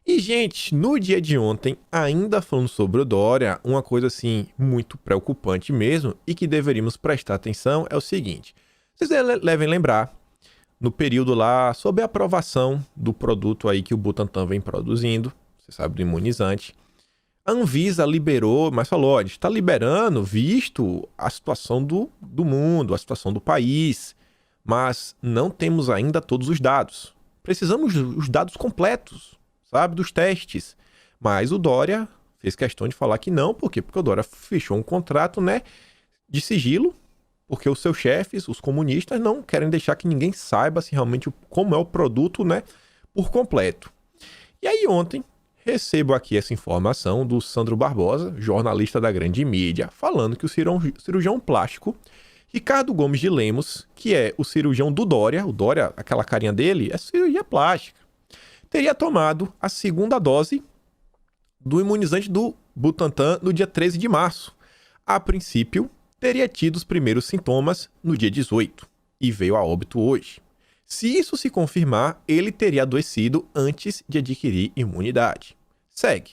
E, gente, no dia de ontem, ainda falando sobre o Dória, uma coisa assim muito preocupante mesmo e que deveríamos prestar atenção é o seguinte: vocês devem lembrar, no período lá, sob a aprovação do produto aí que o Butantan vem produzindo, você sabe, do imunizante, a Anvisa liberou, mas falou: ó, a gente está liberando visto a situação do mundo, a situação do país, mas não temos ainda todos os dados. Precisamos dos dados completos, sabe, dos testes. Mas o Dória fez questão de falar que não, por quê? Porque o Dória fechou um contrato, né, de sigilo, porque os seus chefes, os comunistas, não querem deixar que ninguém saiba se realmente como é o produto, né, por completo. E aí ontem recebo aqui essa informação do Sandro Barbosa, jornalista da grande mídia, falando que o cirurgião plástico Ricardo Gomes de Lemos, que é o cirurgião do Dória, o Dória, aquela carinha dele, é cirurgia plástica, teria tomado a segunda dose do imunizante do Butantan no dia 13 de março. A princípio, teria tido os primeiros sintomas no dia 18 e veio a óbito hoje. Se isso se confirmar, ele teria adoecido antes de adquirir imunidade. Segue.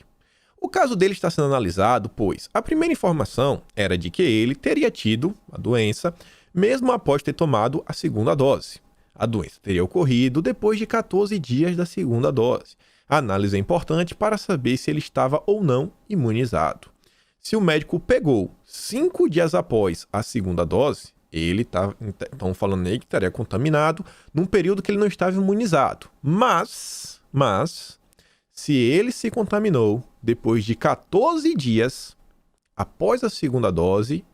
O caso dele está sendo analisado, pois a primeira informação era de que ele teria tido a doença mesmo após ter tomado a segunda dose. A doença teria ocorrido depois de 14 dias da segunda dose. A análise é importante para saber se ele estava ou não imunizado. Se o médico pegou 5 dias após a segunda dose, ele estão falando aí que estaria contaminado num período que ele não estava imunizado. Mas, se ele se contaminou depois de 14 dias após a segunda dose,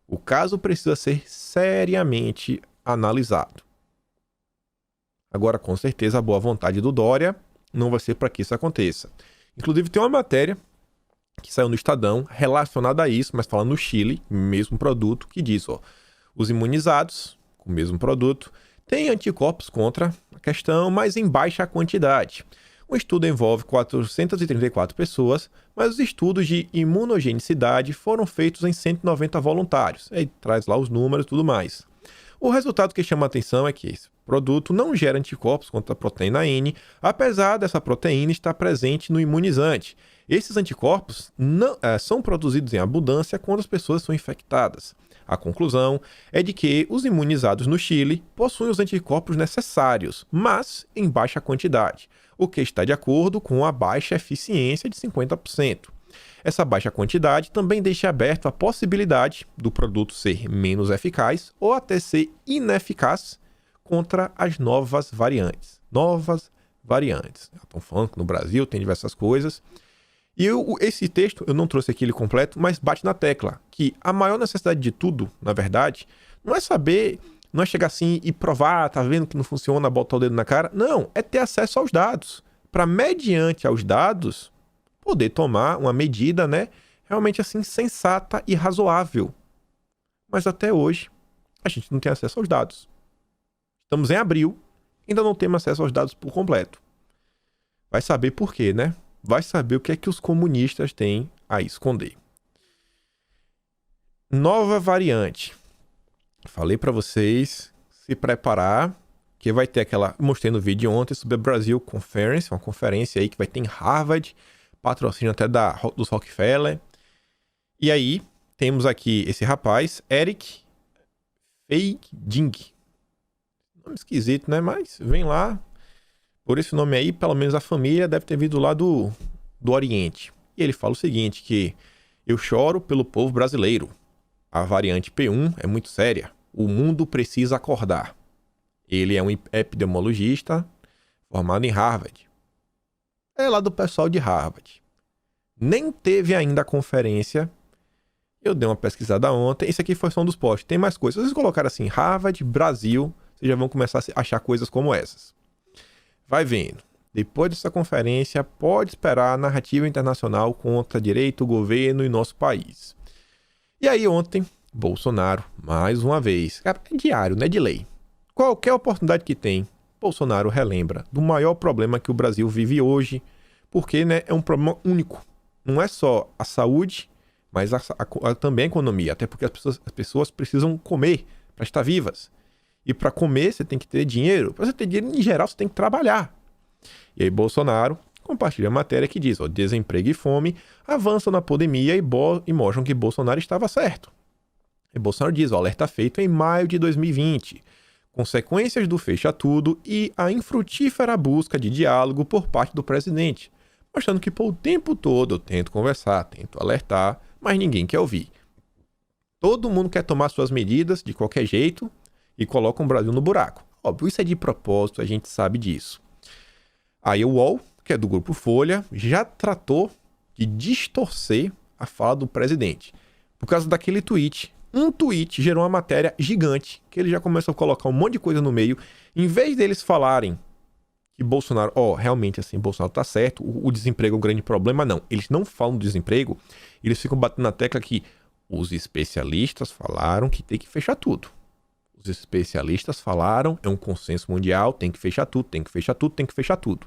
o caso precisa ser seriamente analisado. Agora, com certeza, a boa vontade do Dória não vai ser para que isso aconteça. Inclusive, tem uma matéria que saiu no Estadão relacionada a isso, mas falando no Chile, mesmo produto, que diz, ó, os imunizados com o mesmo produto têm anticorpos contra a questão, mas em baixa quantidade. O estudo envolve 434 pessoas, mas os estudos de imunogenicidade foram feitos em 190 voluntários. Aí traz lá os números e tudo mais. O resultado que chama a atenção é que esse produto não gera anticorpos contra a proteína N, apesar dessa proteína estar presente no imunizante. Esses anticorpos são produzidos em abundância quando as pessoas são infectadas. A conclusão é de que os imunizados no Chile possuem os anticorpos necessários, mas em baixa quantidade, o que está de acordo com a baixa eficiência de 50%. Essa baixa quantidade também deixa aberto a possibilidade do produto ser menos eficaz ou até ser ineficaz contra as novas variantes. Estão falando que no Brasil tem diversas coisas. E esse texto, eu não trouxe aqui ele completo, mas bate na tecla que a maior necessidade de tudo, na verdade, não é saber, não é chegar assim e provar, tá vendo que não funciona, botar o dedo na cara. Não, é ter acesso aos dados. Para, mediante aos dados, poder tomar uma medida, né, realmente assim, sensata e razoável. Mas até hoje, a gente não tem acesso aos dados. Estamos em abril, ainda não temos acesso aos dados por completo. Vai saber por quê, né? Vai saber o que é que os comunistas têm a esconder. Nova variante. Falei para vocês se preparar, que vai ter aquela... Mostrei no vídeo ontem sobre a Brasil Conference, uma conferência aí que vai ter em Harvard, patrocínio até dos Rockefeller. E aí, temos aqui esse rapaz, Eric Feigding. Nome esquisito, né? Mas vem lá. Por esse nome aí, pelo menos a família deve ter vindo lá do Oriente. E ele fala o seguinte, que eu choro pelo povo brasileiro. A variante P1 é muito séria. O mundo precisa acordar. Ele é um epidemiologista formado em Harvard. É lá do pessoal de Harvard. Nem teve ainda a conferência. Eu dei uma pesquisada ontem. Esse aqui foi só um dos posts. Tem mais coisas. Se vocês colocarem assim, Harvard, Brasil, vocês já vão começar a achar coisas como essas. Vai vendo. Depois dessa conferência, pode esperar a narrativa internacional contra direito, governo e nosso país. E aí ontem, Bolsonaro, mais uma vez, cara, é diário, não é de lei. Qualquer oportunidade que tem, Bolsonaro relembra do maior problema que o Brasil vive hoje, porque, né, é um problema único. Não é só a saúde, mas também a economia, até porque as pessoas precisam comer para estar vivas. E para comer, você tem que ter dinheiro. Para você ter dinheiro, em geral, você tem que trabalhar. E aí, Bolsonaro compartilha a matéria que diz, desemprego e fome avançam na pandemia e mostram que Bolsonaro estava certo. E Bolsonaro diz, alerta feito em maio de 2020. Consequências do fecha tudo e a infrutífera busca de diálogo por parte do presidente, mostrando que por o tempo todo eu tento conversar, tento alertar, mas ninguém quer ouvir. Todo mundo quer tomar suas medidas de qualquer jeito e coloca o Brasil no buraco. Óbvio, isso é de propósito, a gente sabe disso. Aí o UOL, que é do Grupo Folha, já tratou de distorcer a fala do presidente. Por causa daquele tweet. Um tweet gerou uma matéria gigante, que ele já começou a colocar um monte de coisa no meio. Em vez deles falarem que Bolsonaro, realmente assim, Bolsonaro tá certo, o desemprego é um grande problema, não. Eles não falam do desemprego, eles ficam batendo na tecla que os especialistas falaram que tem que fechar tudo. Os especialistas falaram, é um consenso mundial, tem que fechar tudo, tem que fechar tudo, tem que fechar tudo.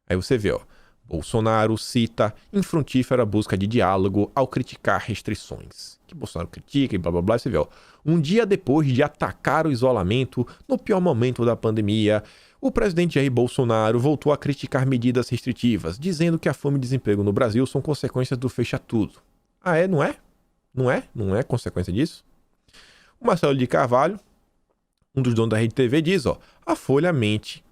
Aí você vê, Bolsonaro cita infrutífera busca de diálogo ao criticar restrições. Que Bolsonaro critica e blá blá blá, você vê, um dia depois de atacar o isolamento, no pior momento da pandemia, o presidente Jair Bolsonaro voltou a criticar medidas restritivas, dizendo que a fome e desemprego no Brasil são consequências do fecha tudo. Não é? Não é? Não é consequência disso? O Marcelo de Carvalho, um dos donos da Rede TV, diz, a Folha mente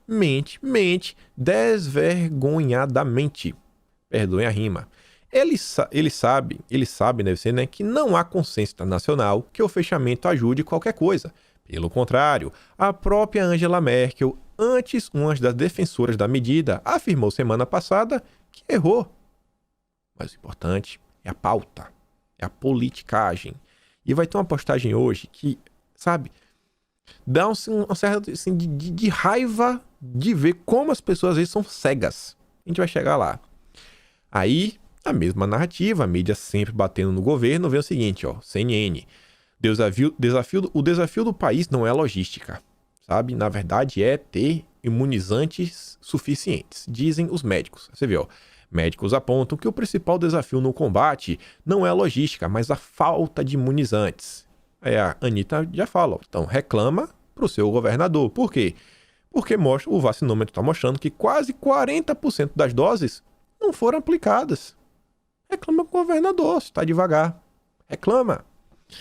desvergonhadamente. Perdoem a rima. Ele sabe, deve ser, né, que não há consenso internacional que o fechamento ajude qualquer coisa. Pelo contrário, a própria Angela Merkel, antes uma das defensoras da medida, afirmou semana passada que errou. Mas o importante é a pauta, é a politicagem. E vai ter uma postagem hoje que, sabe, dá um certo assim, de raiva de ver como as pessoas às vezes são cegas. A gente vai chegar lá. Aí, a mesma narrativa, a mídia sempre batendo no governo, vê o seguinte, CNN. O desafio do país não é a logística, sabe? Na verdade, é ter imunizantes suficientes, dizem os médicos. Você vê, médicos apontam que o principal desafio no combate não é a logística, mas a falta de imunizantes. Aí a Anitta já fala, então reclama para o seu governador. Por quê? Porque o vacinômetro está mostrando que quase 40% das doses não foram aplicadas. Reclama com o governador, se está devagar. Reclama.